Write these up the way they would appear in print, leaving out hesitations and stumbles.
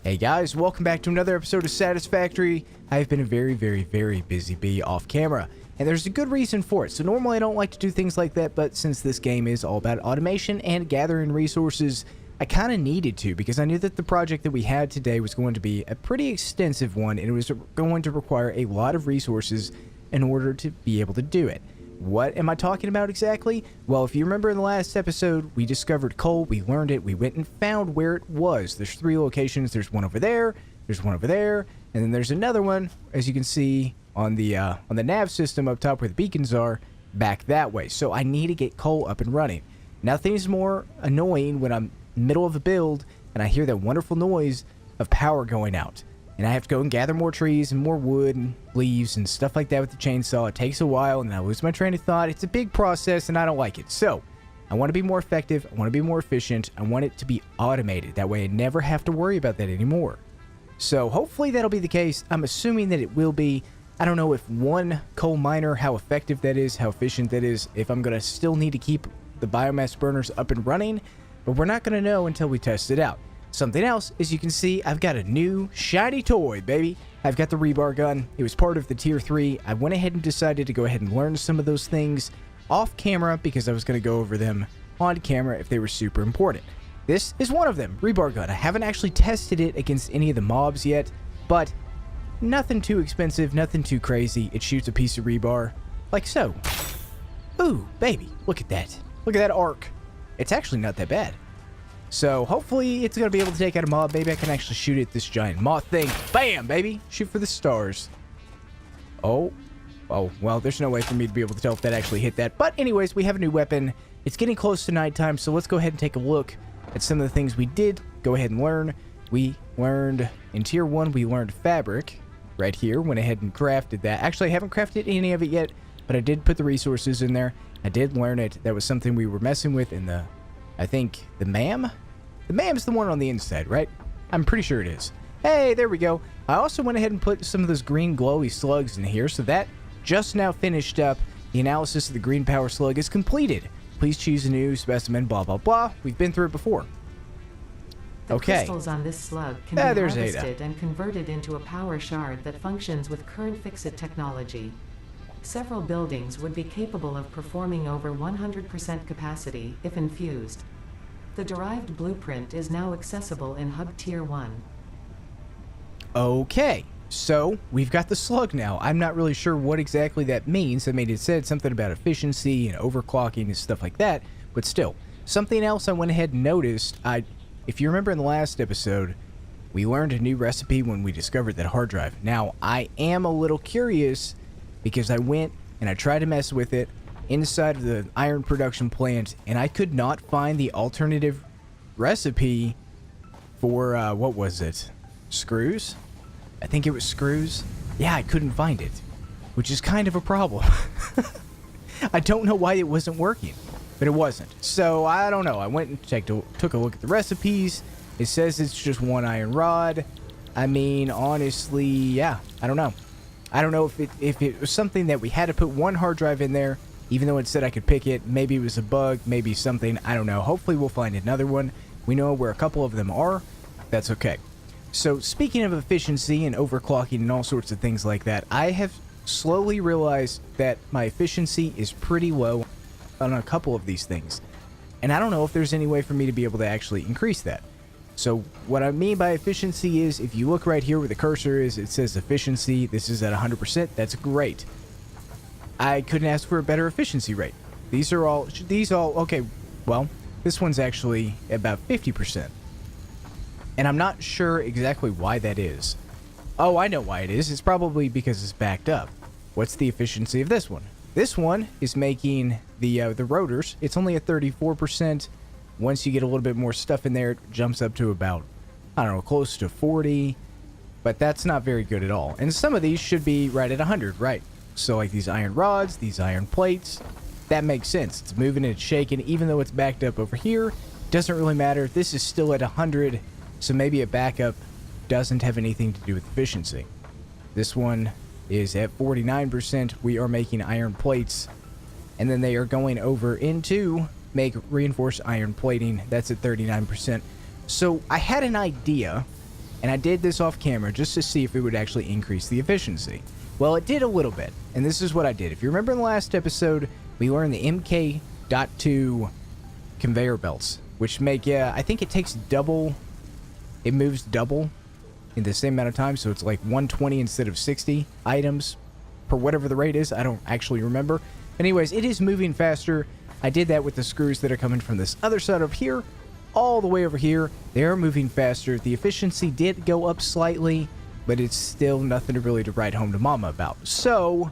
Hey guys, welcome back to another episode of Satisfactory. I've been a very busy bee off camera, and there's a good reason for it. So normally I don't like to do things like that, but since this game is all about automation and gathering resources, I kind of needed to, because I knew that the project that we had today was going to be a pretty extensive one, and it was going to require a lot of resources in order to be able to do it. What am I talking about exactly? Well, if you remember in the last episode, we discovered coal, we learned it, we went and found where it was. There's 3 locations, there's one over there, there's one over there, and then there's another one, as you can see on the nav system up top where the beacons are, back that way. So I need to get coal up and running. Nothing's more annoying when I'm middle of a build and I hear that wonderful noise of power going out. And I have to go and gather more trees and more wood and leaves and stuff like that with the chainsaw. It takes a while and I lose my train of thought. It's a big process and I don't like it. So I want to be more effective. I want to be more efficient. I want it to be automated. That way I never have to worry about that anymore. So hopefully that'll be the case. I'm assuming that it will be. I don't know if one coal miner, how effective that is, how efficient that is, if I'm going to still need to keep the biomass burners up and running, but we're not going to know until we test it out. Something else, as you can see, I've got a new shiny toy, baby. I've got the rebar gun. It was part of the tier 3. I went ahead and decided to go ahead and learn some of those things off camera because I was going to go over them on camera if they were super important. This is one of them, rebar gun. I haven't actually tested it against any of the mobs yet, but nothing too expensive, nothing too crazy. It shoots a piece of rebar, like so. Ooh, baby, look at that. Look at that arc. It's actually not that bad. So hopefully it's going to be able to take out a mob. Maybe I can actually shoot at this giant moth thing. Bam, baby. Shoot for the stars. Oh, well, there's no way for me to be able to tell if that actually hit that. But anyways, we have a new weapon. It's getting close to nighttime, so let's go ahead and take a look at some of the things we did go ahead and learn. We learned in tier 1, we learned fabric right here. Went ahead and crafted that. Actually, I haven't crafted any of it yet, but I did put the resources in there. I did learn it. That was something we were messing with in the, I think, the MAM? The MAM's the one on the inside, right? I'm pretty sure it is. Hey, there we go. I also went ahead and put some of those green glowy slugs in here, so that just now finished up. The analysis of the green power slug is completed. Please choose a new specimen, blah, blah, blah. We've been through it before. The crystals on this slug can be harvested and converted into a power shard that functions with current FICSIT technology. Several buildings would be capable of performing over 100% capacity if infused. The derived blueprint is now accessible in Hub Tier 1. Okay, so we've got the slug now. I'm not really sure what exactly that means. I mean, it said something about efficiency and overclocking and stuff like that, but still. Something else I went ahead and noticed, if you remember in the last episode, we learned a new recipe when we discovered that hard drive. Now, I am a little curious because I went and I tried to mess with it inside of the iron production plant, and I could not find the alternative recipe for, what was it? Screws? I think it was screws. Yeah, I couldn't find it, which is kind of a problem. I don't know why it wasn't working, but it wasn't. So, I don't know. I went and took a look at the recipes. It says it's just 1 iron rod. I mean, honestly, yeah, I don't know. I don't know if it was something that we had to put 1 hard drive in there, even though it said I could pick it. Maybe it was a bug, maybe something, I don't know. Hopefully we'll find another one. We know where a couple of them are. That's okay. So speaking of efficiency and overclocking and all sorts of things like that, I have slowly realized that my efficiency is pretty low on a couple of these things. And I don't know if there's any way for me to be able to actually increase that. So what I mean by efficiency is, if you look right here where the cursor is, it says efficiency. This is at 100%. That's great. I couldn't ask for a better efficiency rate. These all, okay, well, this one's actually about 50%. And I'm not sure exactly why that is. Oh, I know why it is. It's probably because it's backed up. What's the efficiency of this one? This one is making the rotors. It's only at 34%. Once you get a little bit more stuff in there, it jumps up to about, I don't know, close to 40. But that's not very good at all. And some of these should be right at 100, right? So like these iron rods, these iron plates, that makes sense. It's moving and it's shaking, even though it's backed up over here. Doesn't really matter. This is still at 100, so maybe a backup doesn't have anything to do with efficiency. This one is at 49%. We are making iron plates, and then they are going over into make reinforced iron plating. That's at 39%. So I had an idea and I did this off camera just to see if it would actually increase the efficiency. Well, it did a little bit, and this is what I did. If you remember in the last episode, we learned the MK.2 conveyor belts, which make, I think it takes double, it moves double in the same amount of time, so it's like 120 instead of 60 items per whatever the rate is. I don't actually remember. Anyways, it is moving faster. I did that with the screws that are coming from this other side over here, all the way over here. They are moving faster. The efficiency did go up slightly, but it's still nothing really to write home to mama about. So,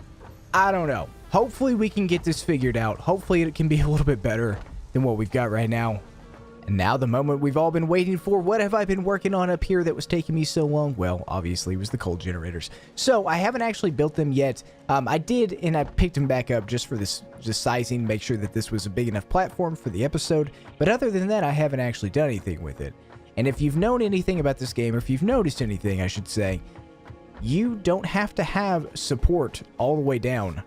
I don't know. Hopefully we can get this figured out. Hopefully it can be a little bit better than what we've got right now. And now the moment we've all been waiting for. What have I been working on up here that was taking me so long? Well, obviously it was the coal generators. So I haven't actually built them yet. I did, and I picked them back up just for this, just sizing, make sure that this was a big enough platform for the episode. But other than that, I haven't actually done anything with it. And if you've known anything about this game, or if you've noticed anything, I should say, you don't have to have support all the way down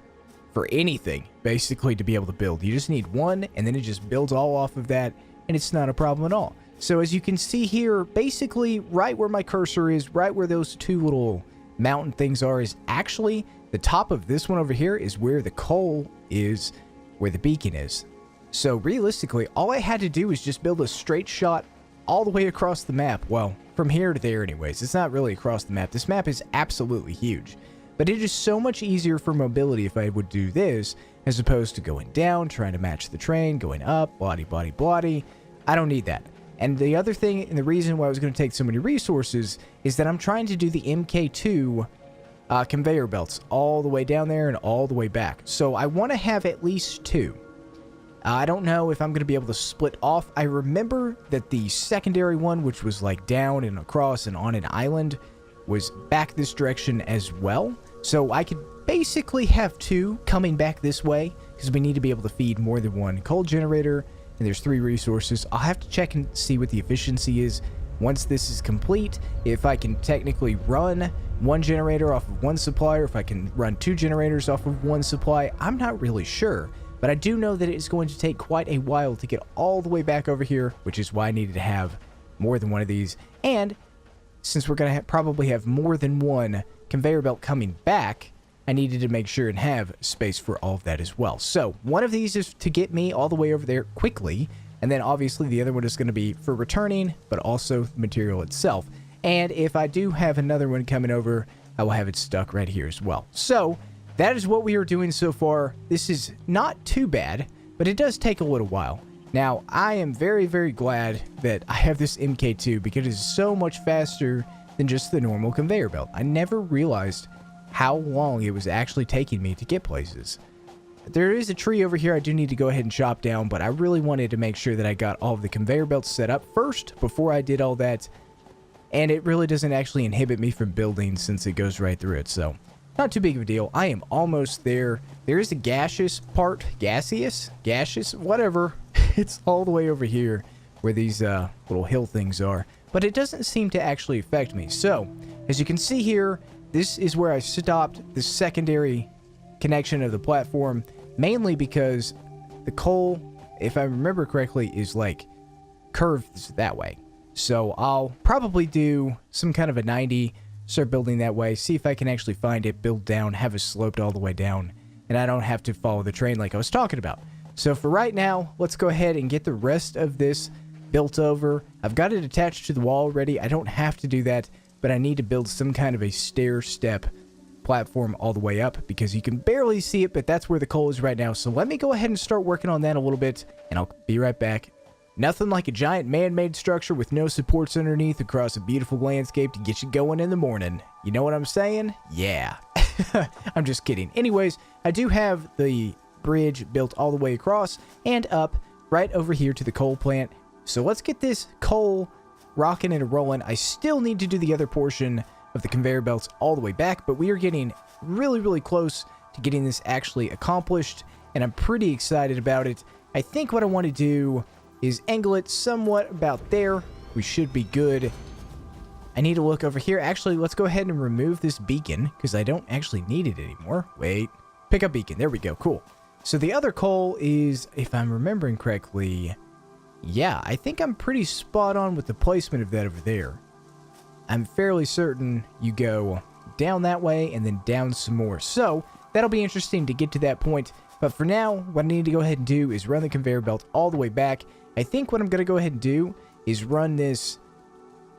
for anything, basically, to be able to build. You just need one, and then it just builds all off of that, and it's not a problem at all. So as you can see here, basically right where my cursor is, right where those two little mountain things are, is actually the top of this one over here is where the coal is, where the beacon is. So realistically, all I had to do was just build a straight shot all the way across the map. Well, from here to there anyways. It's not really across the map. This map is absolutely huge. But it is so much easier for mobility if I would do this, as opposed to going down, trying to match the train, going up, bloody. I don't need that. And the other thing, and the reason why I was going to take so many resources, is that I'm trying to do the MK2 conveyor belts all the way down there and all the way back. So I want to have at least two. I don't know if I'm going to be able to split off. I remember that the secondary one, which was like down and across and on an island, was back this direction as well. So I could basically have two coming back this way, because we need to be able to feed more than one coal generator, and there's 3 resources. I'll have to check and see what the efficiency is once this is complete, if I can technically run one generator off of one supply, or if I can run 2 generators off of one supply. I'm not really sure, but I do know that it's going to take quite a while to get all the way back over here, which is why I needed to have more than one of these. And since we're going to probably have more than one conveyor belt coming back, I needed to make sure and have space for all of that as well. So one of these is to get me all the way over there quickly, and then obviously the other one is going to be for returning, but also the material itself. And if I do have another one coming over, I will have it stuck right here as well. So that is what we are doing so far. This is not too bad, but it does take a little while. Now, I am very, very glad that I have this MK2, because it is so much faster than just the normal conveyor belt. I never realized how long it was actually taking me to get places. There is a tree over here I do need to go ahead and chop down, but I really wanted to make sure that I got all of the conveyor belts set up first before I did all that. And it really doesn't actually inhibit me from building, since it goes right through it, so not too big of a deal. I am almost there. There is a gaseous part, gaseous, whatever. It's all the way over here where these little hill things are, but it doesn't seem to actually affect me. So as you can see here, this is where I stopped the secondary connection of the platform, mainly because the coal, if I remember correctly, is like curved that way. So I'll probably do some kind of a 90, start building that way, see if I can actually find it, build down, have it sloped all the way down, and I don't have to follow the train like I was talking about. So for right now, let's go ahead and get the rest of this built over. I've got it attached to the wall already. I don't have to do that, but I need to build some kind of a stair step platform all the way up, because you can barely see it, but that's where the coal is right now. So let me go ahead and start working on that a little bit, and I'll be right back. Nothing like a giant man-made structure with no supports underneath across a beautiful landscape to get you going in the morning. You know what I'm saying? Yeah. I'm just kidding. Anyways, I do have the bridge built all the way across and up right over here to the coal plant. So let's get this coal rocking and rolling. I still need to do the other portion of the conveyor belts all the way back, but we are getting really, really close to getting this actually accomplished, and I'm pretty excited about it. I think what I want to do is angle it somewhat about there. We should be good. I need to look over here. Actually, let's go ahead and remove this beacon, because I don't actually need it anymore. Wait. Pick up beacon. There we go. Cool. So the other coal is, if I'm remembering correctly, yeah, I think I'm pretty spot on with the placement of that over there. I'm fairly certain you go down that way and then down some more. So that'll be interesting to get to that point. But for now, what I need to go ahead and do is run the conveyor belt all the way back. I think what I'm going to go ahead and do is run this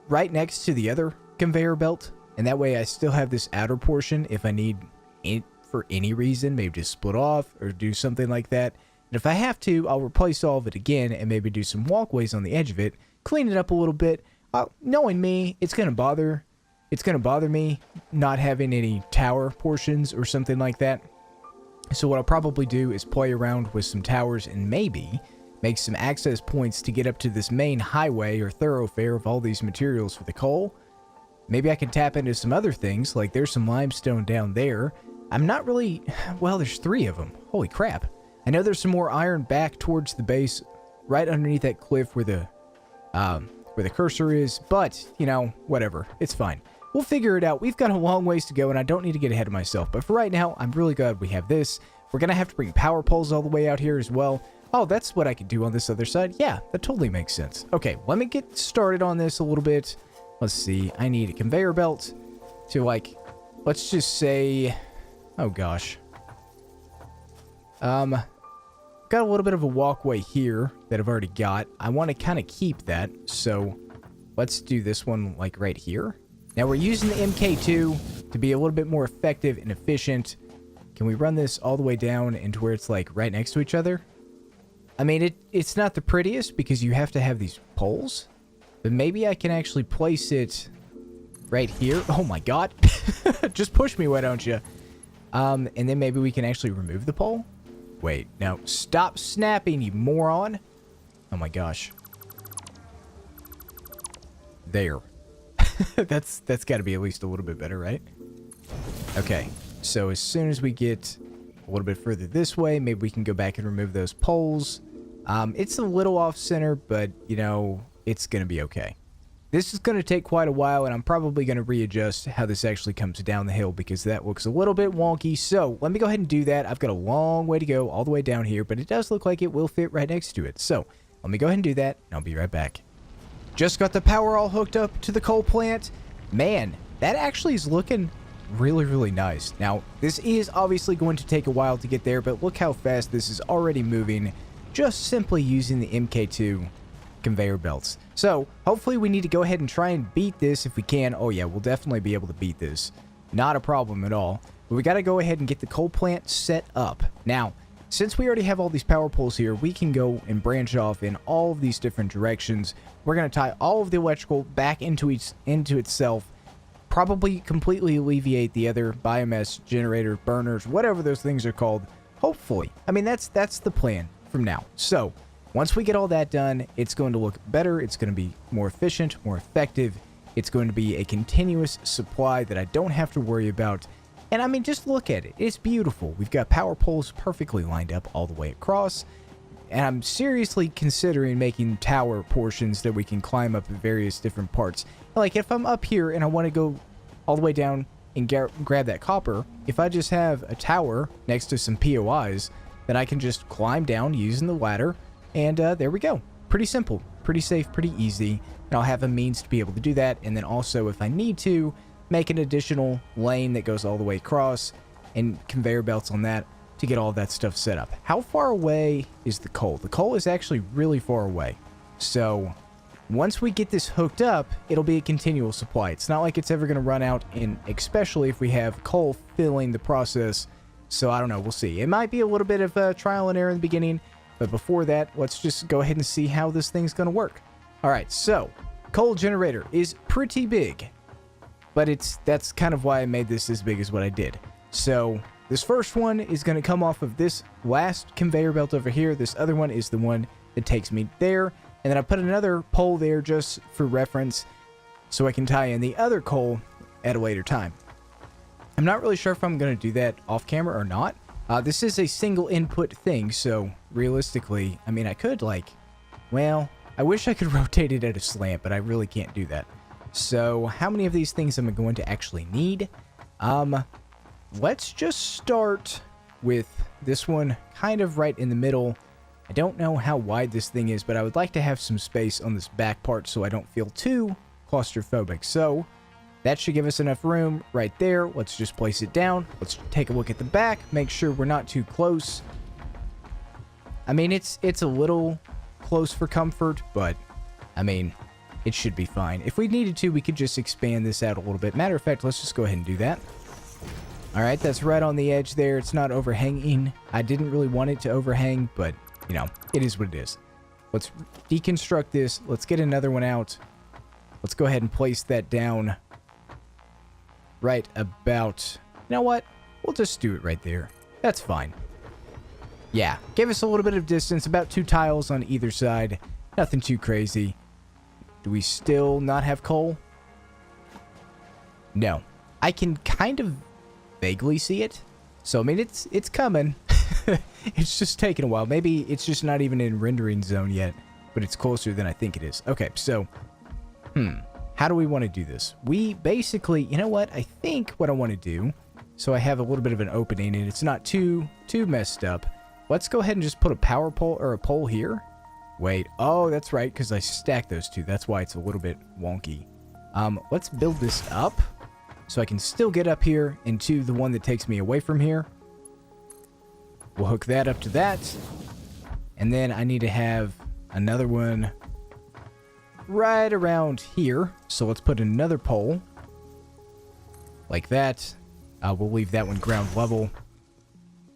right next to the other conveyor belt. And that way I still have this outer portion if I need it for any reason. Maybe just split off or do something like that. And if I have to, I'll replace all of it again and maybe do some walkways on the edge of it. Clean it up a little bit. Knowing me, it's going to bother me not having any tower portions or something like that. So what I'll probably do is play around with some towers and maybe make some access points to get up to this main highway or thoroughfare of all these materials for the coal. Maybe I can tap into some other things, like there's some limestone down there. I'm not really... Well, there's 3 of them. Holy crap. I know there's some more iron back towards the base, right underneath that cliff where the cursor is, but, you know, whatever. It's fine. We'll figure it out. We've got a long ways to go, and I don't need to get ahead of myself. But for right now, I'm really glad we have this. We're going to have to bring power poles all the way out here as well. Oh, that's what I could do on this other side. Yeah, that totally makes sense. Okay, let me get started on this a little bit. Let's see. I need a conveyor belt to, like, let's just say... Oh, gosh. Got a little bit of a walkway here that I've already got. I want to kind of keep that, so let's do this one, like, right here. Now, we're using the MK2 to be a little bit more effective and efficient. Can we run this all the way down into where it's, like, right next to each other? I mean, it's not the prettiest because you have to have these poles. But maybe I can actually place it right here. Oh, my God. Just push me, why don't you? And then maybe we can actually remove the pole. Wait, no. Stop snapping, you moron. Oh, my gosh. There. That's got to be at least a little bit better, right? Okay, so as soon as we get a little bit further this way, maybe we can go back and remove those poles. It's a little off center, but, you know, it's going to be okay. This is going to take quite a while, and I'm probably going to readjust how this actually comes down the hill because that looks a little bit wonky. So let me go ahead and do that. I've got a long way to go all the way down here, but it does look like it will fit right next to it. So let me go ahead and do that, and I'll be right back. Just got the power all hooked up to the coal plant. Man, that actually is looking really, really nice. Now, this is obviously going to take a while to get there, but look how fast this is already moving just simply using the MK2 conveyor belts. So, hopefully we need to go ahead and try and beat this if we can. Oh yeah, we'll definitely be able to beat this. Not a problem at all. But we got to go ahead and get the coal plant set up. Now, since we already have all these power poles here, we can go and branch off in all of these different directions. We're going to tie all of the electrical back into itself. Probably completely alleviate the other biomass generator burners, whatever those things are called. Hopefully. I mean, that's the plan from now. So, once we get all that done, it's going to look better. It's going to be more efficient, more effective. It's going to be a continuous supply that I don't have to worry about. And I mean, just look at it. It's beautiful. We've got power poles perfectly lined up all the way across. And I'm seriously considering making tower portions that we can climb up in various different parts. Like, if I'm up here and I want to go all the way down and grab that copper, if I just have a tower next to some POIs, then I can just climb down using the ladder. And there we go. Pretty simple, pretty safe, pretty easy. And I'll have a means to be able to do that. And then also, if I need to, make an additional lane that goes all the way across and conveyor belts on that to get all that stuff set up. How far away is the coal? The coal is actually really far away. So once we get this hooked up, it'll be a continual supply. It's not like it's ever going to run out, and especially if we have coal filling the process. So I don't know. We'll see. It might be a little bit of trial and error in the beginning. But before that, let's just go ahead and see how this thing's going to work. All right, so coal generator is pretty big, but that's kind of why I made this as big as what I did. So this first one is going to come off of this last conveyor belt over here. This other one is the one that takes me there. And then I put another pole there just for reference so I can tie in the other coal at a later time. I'm not really sure if I'm going to do that off camera or not. This is a single input thing, so realistically, I mean, I could, like, well, I wish I could rotate it at a slant, but I really can't do that. So how many of these things am I going to actually need? Let's just start with this one kind of right in the middle. I don't know how wide this thing is, but I would like to have some space on this back part so I don't feel too claustrophobic. So That should give us enough room right there. Let's just place it down. Let's take a look at the back. Make sure we're not too close. I mean, it's a little close for comfort, but, I mean, it should be fine. If we needed to, we could just expand this out a little bit. Matter of fact, let's just go ahead and do that. All right, that's right on the edge there. It's not overhanging. I didn't really want it to overhang, but, you know, it is what it is. Let's deconstruct this. Let's get another one out. Let's go ahead and place that down right about... You know what? We'll just do it right there. That's fine. Yeah, give us a little bit of distance, about 2 tiles on either side. Nothing too crazy. Do we still not have coal? No. I can kind of vaguely see it. So, I mean, it's coming. It's just taking a while. Maybe it's just not even in rendering zone yet, but it's closer than I think it is. Okay, so, how do we want to do this? We basically, you know what? I think what I want to do, so I have a little bit of an opening and it's not too messed up. Let's go ahead and just put a power pole or a pole here. Wait, oh, that's right, because I stacked those two. That's why it's a little bit wonky. Let's build this up so I can still get up here into the one that takes me away from here. We'll hook that up to that. And then I need to have another one right around here. So let's put another pole like that. We'll leave that one ground level.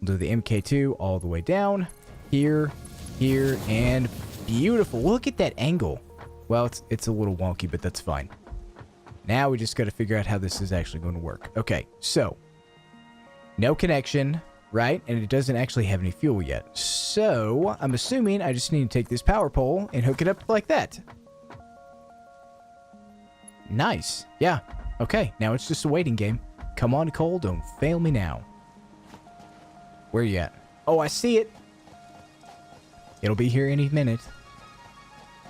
We'll do the MK2 all the way down. Here, here, and beautiful. Look at that angle. Well, it's a little wonky, but that's fine. Now we just got to figure out how this is actually going to work. Okay, so no connection, right? And it doesn't actually have any fuel yet. So I'm assuming I just need to take this power pole and hook it up like that. Nice. Yeah. Okay, now it's just a waiting game. Come on, Cole, don't fail me now. Where you at? Oh, I see it. It'll be here any minute.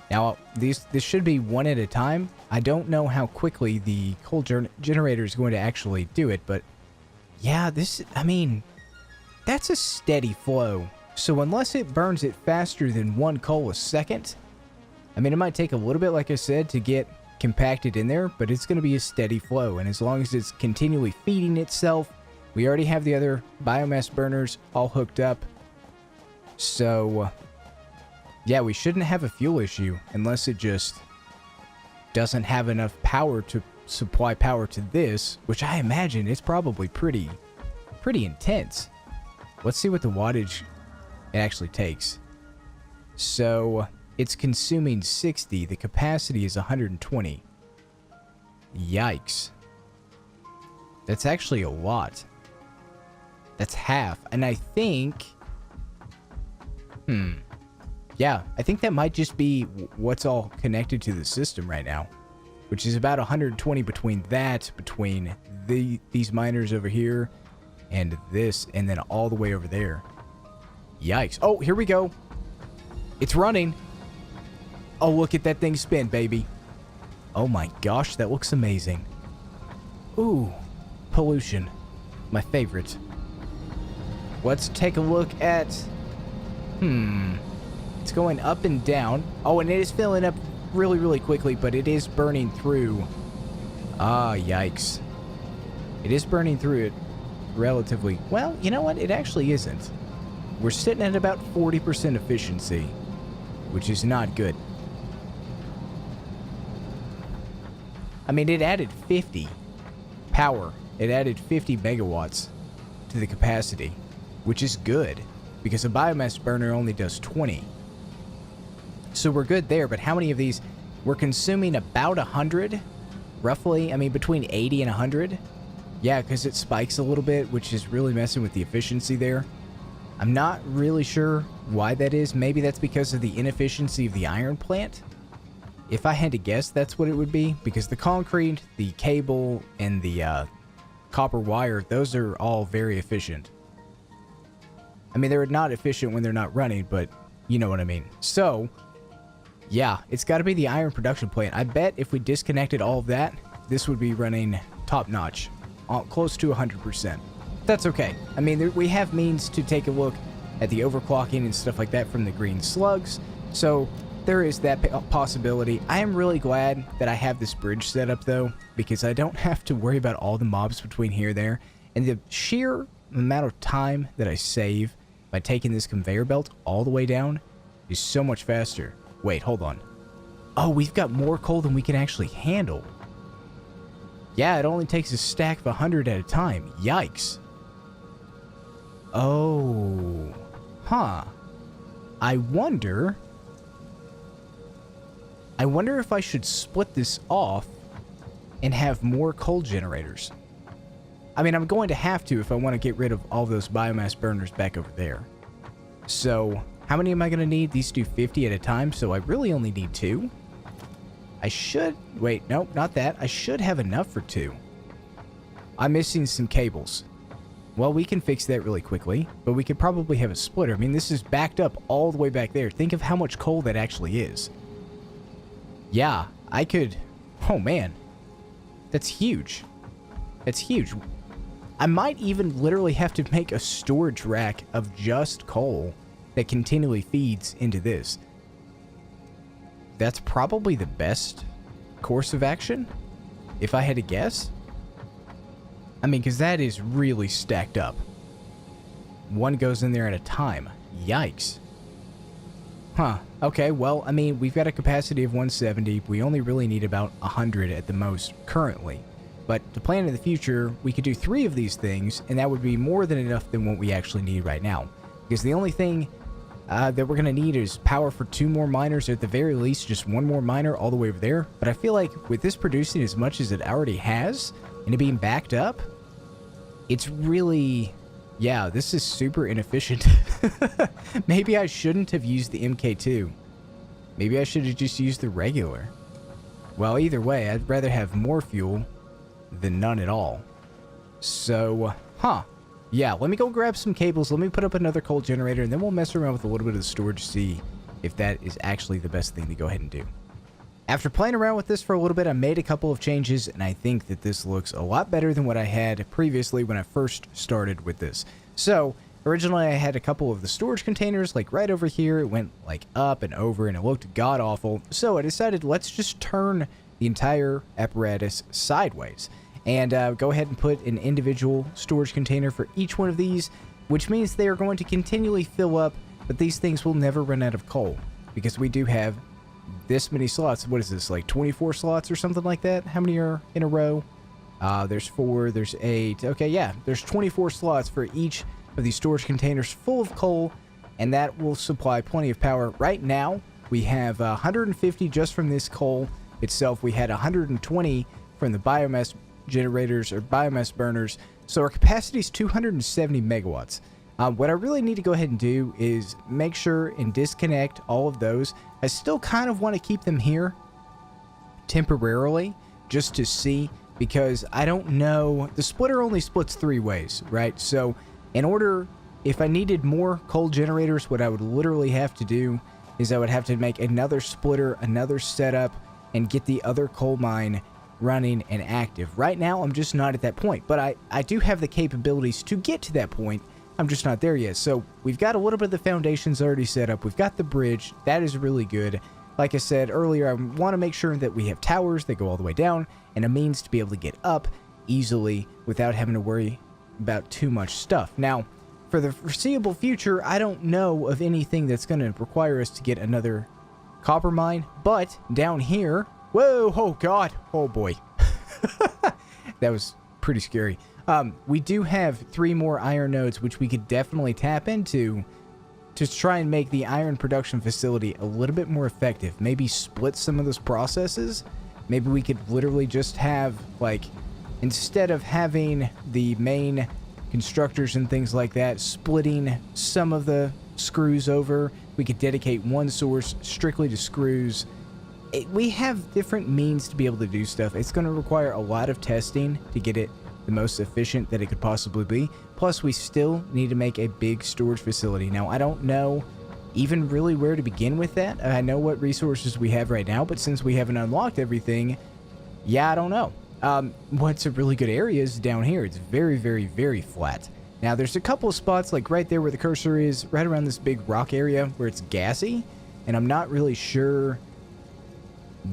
Now, this should be one at a time. I don't know how quickly the coal generator is going to actually do it, but yeah, I mean, that's a steady flow. So unless it burns it faster than 1 coal a second, I mean, it might take a little bit, like I said, to get compacted in there, but it's going to be a steady flow. And as long as it's continually feeding itself, we already have the other biomass burners all hooked up. So yeah, we shouldn't have a fuel issue unless it just doesn't have enough power to supply power to this, which I imagine is probably pretty intense. Let's see what the wattage it actually takes. So it's consuming 60. The capacity is 120. Yikes. That's actually a lot. That's half. And I think... Yeah, I think that might just be what's all connected to the system right now, which is about 120 between these miners over here and this, and then all the way over there. Yikes. Oh, here we go. It's running. Oh, look at that thing spin, baby. Oh my gosh, that looks amazing. Ooh, pollution. My favorite. Let's take a look at... It's going up and down. Oh, and it is filling up really, really quickly, but it is burning through. Ah, yikes. It is burning through it relatively. Well, you know what? It actually isn't. We're sitting at about 40% efficiency, which is not good. I mean, it added 50 power. It added 50 megawatts to the capacity, which is good because a biomass burner only does 20. So we're good there, but how many of these? We're consuming about 100, roughly. I mean, between 80 and 100. Yeah, because it spikes a little bit, which is really messing with the efficiency there. I'm not really sure why that is. Maybe that's because of the inefficiency of the iron plant. If I had to guess, that's what it would be, because the concrete, the cable, and the copper wire, those are all very efficient. I mean, they're not efficient when they're not running, but you know what I mean. So, yeah, it's got to be the iron production plant. I bet if we disconnected all of that, this would be running top-notch, close to 100%. That's okay. I mean, we have means to take a look at the overclocking and stuff like that from the green slugs. So, there is that possibility. I am really glad that I have this bridge set up, though, because I don't have to worry about all the mobs between here and there. And the sheer amount of time that I save by taking this conveyor belt all the way down is so much faster. Wait, hold on. Oh, we've got more coal than we can actually handle. Yeah, it only takes a stack of 100 at a time. Yikes. Oh. Huh. I wonder if I should split this off and have more coal generators. I mean, I'm going to have to if I want to get rid of all those biomass burners back over there. So, how many am I going to need? These do 50 at a time, so I really only need 2. I should... Wait, nope, not that. I should have enough for 2. I'm missing some cables. Well, we can fix that really quickly, but we could probably have a splitter. I mean, this is backed up all the way back there. Think of how much coal that actually is. Yeah, I could... Oh, man. That's huge. That's huge. I might even literally have to make a storage rack of just coal that continually feeds into this. That's probably the best course of action, if I had to guess. I mean, because that is really stacked up. One goes in there at a time. Yikes. Huh. Okay, well, I mean, we've got a capacity of 170. We only really need about 100 at the most currently. But to plan in the future, we could do 3 of these things, and that would be more than enough than what we actually need right now. Because the only thing that we're going to need is power for 2 more miners, or at the very least, just 1 more miner all the way over there. But I feel like with this producing as much as it already has, and it being backed up, it's really... Yeah, this is super inefficient. Maybe I shouldn't have used the MK2. Maybe I should have just used the regular. Well, either way, I'd rather have more fuel than none at all. So, yeah, let me go grab some cables. Let me put up another coal generator, and then we'll mess around with a little bit of the storage to see if that is actually the best thing to go ahead and do. After playing around with this for a little bit, I made a couple of changes, and I think that this looks a lot better than what I had previously when I first started with this. So, originally I had a couple of the storage containers, like right over here. It went like up and over, and it looked god-awful. So I decided, let's just turn the entire apparatus sideways, and go ahead and put an individual storage container for each one of these, which means they are going to continually fill up, but these things will never run out of coal, because we do have this many slots. What is this, like 24 slots or something like that? How many are in a row? There's 4, there's 8. Okay, yeah, there's 24 slots for each of these storage containers full of coal, and that will supply plenty of power. Right now, we have 150 just from this coal itself. We had 120 from the biomass generators or biomass burners, so our capacity is 270 megawatts. What I really need to go ahead and do is make sure and disconnect all of those. I still kind of want to keep them here temporarily just to see, because I don't know. The splitter only splits 3 ways, right? So in order, if I needed more coal generators, what I would literally have to do is I would have to make another splitter, another setup, and get the other coal mine running and active. Right now, I'm just not at that point, but I do have the capabilities to get to that point. I'm just not there yet. So we've got a little bit of the foundations already set up. We've got the bridge. That is really good. Like I said earlier, I want to make sure that we have towers that go all the way down and a means to be able to get up easily without having to worry about too much stuff. Now, for the foreseeable future, I don't know of anything that's going to require us to get another copper mine, but down here, whoa, oh God, oh boy. That was pretty scary. We do have 3 more iron nodes, which we could definitely tap into to try and make the iron production facility a little bit more effective. Maybe split some of those processes. Maybe we could literally just have, like, instead of having the main constructors and things like that, splitting some of the screws over, we could dedicate one source strictly to screws. We have different means to be able to do stuff. It's going to require a lot of testing to get it the most efficient that it could possibly be. Plus, we still need to make a big storage facility. Now, I don't know even really where to begin with that. I know what resources we have right now, but since we haven't unlocked everything, yeah, I don't know. What's a really good area is down here. It's very, very, very flat. Now, there's a couple of spots, like right there where the cursor is, right around this big rock area where it's gassy. and I'm not really sure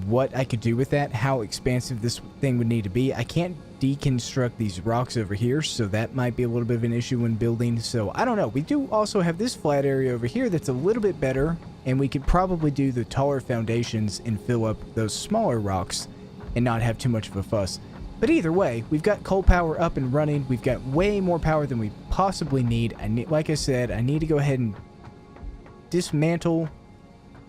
what I could do with that, how expansive this thing would need to be. I can't deconstruct these rocks over here, so that might be a little bit of an issue when building. So I don't know. We do also have this flat area over here that's a little bit better, and we could probably do the taller foundations and fill up those smaller rocks and not have too much of a fuss. But either way, we've got coal power up and running. We've got way more power than we possibly need. Like I said, I need to go ahead and dismantle,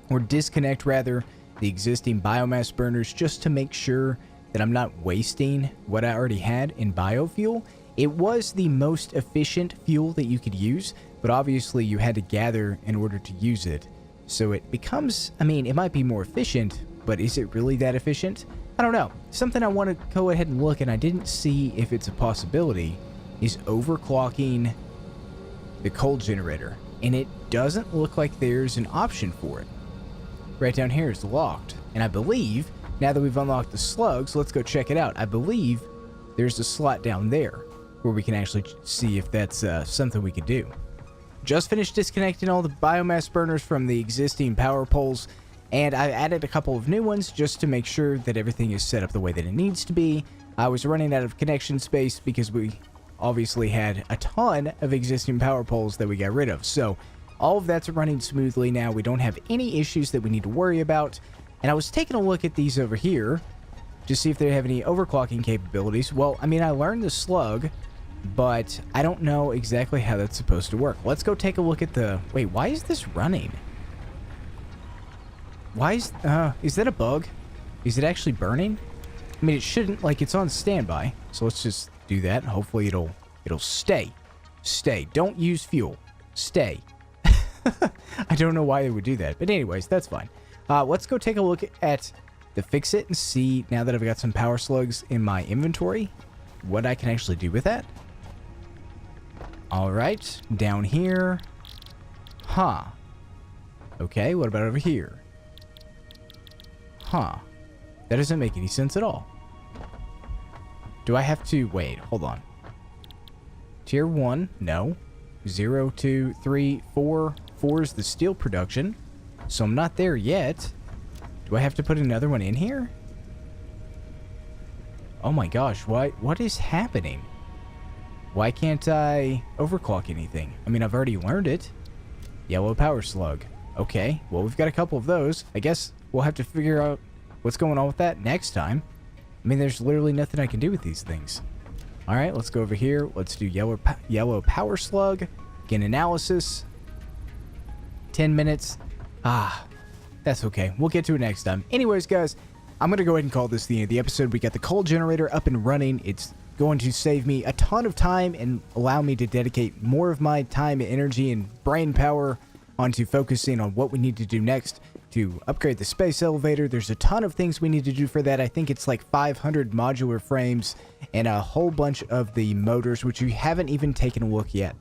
or disconnect rather, the existing biomass burners just to make sure that I'm not wasting what I already had in biofuel. It was the most efficient fuel that you could use, but obviously you had to gather in order to use it. So it becomes, I mean, it might be more efficient, but is it really that efficient? I don't know. Something I want to go ahead and look, and I didn't see if it's a possibility, is overclocking the coal generator. And it doesn't look like there's an option for it. Right down here is locked. And I believe, now that we've unlocked the slugs, let's go check it out. I believe there's a slot down there where we can actually see if that's something we could do. Just finished disconnecting all the biomass burners from the existing power poles, and I added a couple of new ones just to make sure that everything is set up the way that it needs to be. I was running out of connection space because we obviously had a ton of existing power poles that we got rid of. So all of that's running smoothly now. We don't have any issues that we need to worry about. And I was taking a look at these over here to see if they have any overclocking capabilities. Well, I mean, I learned the slug, but I don't know exactly how that's supposed to work. Let's go take a look at the... Wait, why is this running? Why is that a bug? Is it actually burning? I mean, it shouldn't, like, it's on standby. So let's just do that. Hopefully it'll stay. Stay. Don't use fuel. Stay. I don't know why they would do that. But anyways, that's fine. Let's go take a look at the FICSIT and see, now that I've got some power slugs in my inventory, what I can actually do with that. Alright, down here. Huh. Okay, what about over here? Huh. That doesn't make any sense at all. Do I have to... Wait, hold on. Tier 1, no. 0, 2, 3, 4. 4 is the steel production. So I'm not there yet. Do I have to put another one in here? Oh my gosh, what is happening? Why can't I overclock anything? I mean, I've already learned it. Yellow power slug. Okay, well, we've got a couple of those. I guess we'll have to figure out what's going on with that next time. I mean, there's literally nothing I can do with these things. All right, let's go over here. Let's do yellow power slug. Again, analysis. 10 minutes. Ah, that's okay. We'll get to it next time. Anyways, guys, I'm going to go ahead and call this the end of the episode. We got the coal generator up and running. It's going to save me a ton of time and allow me to dedicate more of my time and energy and brain power onto focusing on what we need to do next to upgrade the space elevator. There's a ton of things we need to do for that. I think it's like 500 modular frames and a whole bunch of the motors, which we haven't even taken a look yet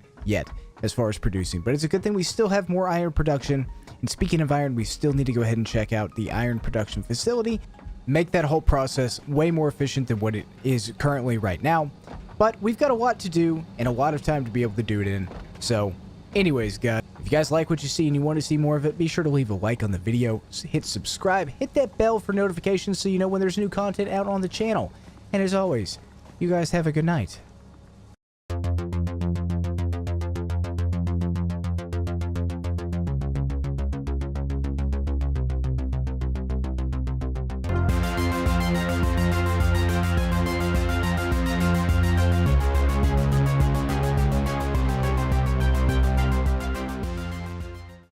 as far as producing. But it's a good thing we still have more iron production. And speaking of iron, we still need to go ahead and check out the iron production facility, make that whole process way more efficient than what it is currently right now. But we've got a lot to do and a lot of time to be able to do it in. So anyways, guys, if you guys like what you see and you want to see more of it, be sure to leave a like on the video, hit subscribe, hit that bell for notifications so you know when there's new content out on the channel. And as always, you guys have a good night.